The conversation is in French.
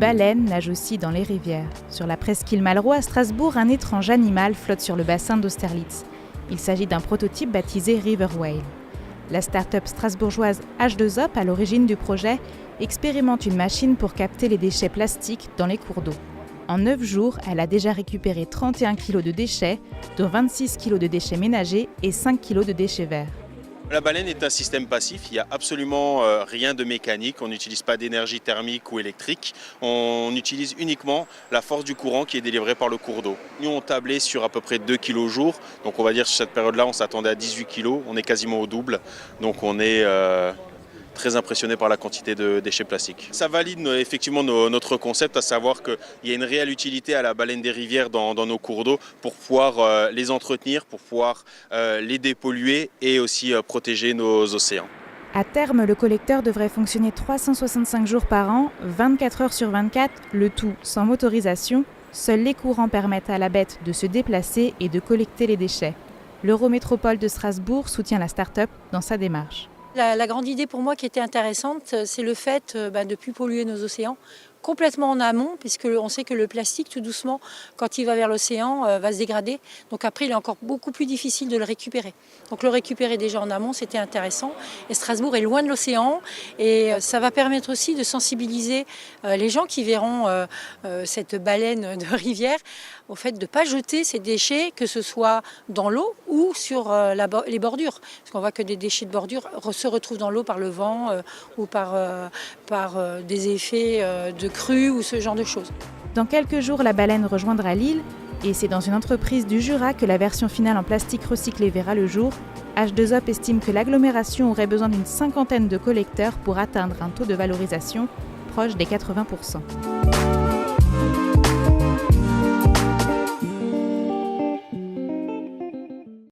baleines nagent aussi dans les rivières. Sur la presqu'île Malraux à Strasbourg, un étrange animal flotte sur le bassin d'Austerlitz. Il s'agit d'un prototype baptisé River Whale. La start-up strasbourgeoise H2OP, à l'origine du projet, expérimente une machine pour capter les déchets plastiques dans les cours d'eau. En 9 jours, elle a déjà récupéré 31 kg de déchets, dont 26 kg de déchets ménagers et 5 kg de déchets verts. La baleine est un système passif, il n'y a absolument rien de mécanique, on n'utilise pas d'énergie thermique ou électrique, on utilise uniquement la force du courant qui est délivrée par le cours d'eau. Nous on tablait sur à peu près 2 kg au jour, donc on va dire sur cette période-là on s'attendait à 18 kg, on est quasiment au double, donc on est très impressionné par la quantité de déchets plastiques. Ça valide effectivement notre concept, à savoir qu'il y a une réelle utilité à la baleine des rivières dans nos cours d'eau pour pouvoir les entretenir, pour pouvoir les dépolluer et aussi protéger nos océans. À terme, le collecteur devrait fonctionner 365 jours par an, 24 heures sur 24, le tout sans motorisation. Seuls les courants permettent à la bête de se déplacer et de collecter les déchets. L'Eurométropole de Strasbourg soutient la start-up dans sa démarche. La grande idée pour moi qui était intéressante, c'est le fait de ne plus polluer nos océans complètement en amont, puisqu'on sait que le plastique, tout doucement, quand il va vers l'océan, va se dégrader. Donc après, il est encore beaucoup plus difficile de le récupérer. Donc le récupérer déjà en amont, c'était intéressant. Et Strasbourg est loin de l'océan. Et ça va permettre aussi de sensibiliser les gens qui verront cette baleine de rivière au fait de ne pas jeter ces déchets, que ce soit dans l'eau ou sur les bordures. Parce qu'on voit que des déchets de bordure se retrouvent dans l'eau par le vent ou par des effets de crue ou ce genre de choses. Dans quelques jours, la baleine rejoindra l'île et c'est dans une entreprise du Jura que la version finale en plastique recyclé verra le jour. H2OP estime que l'agglomération aurait besoin d'une 50aine de collecteurs pour atteindre un taux de valorisation proche des 80%.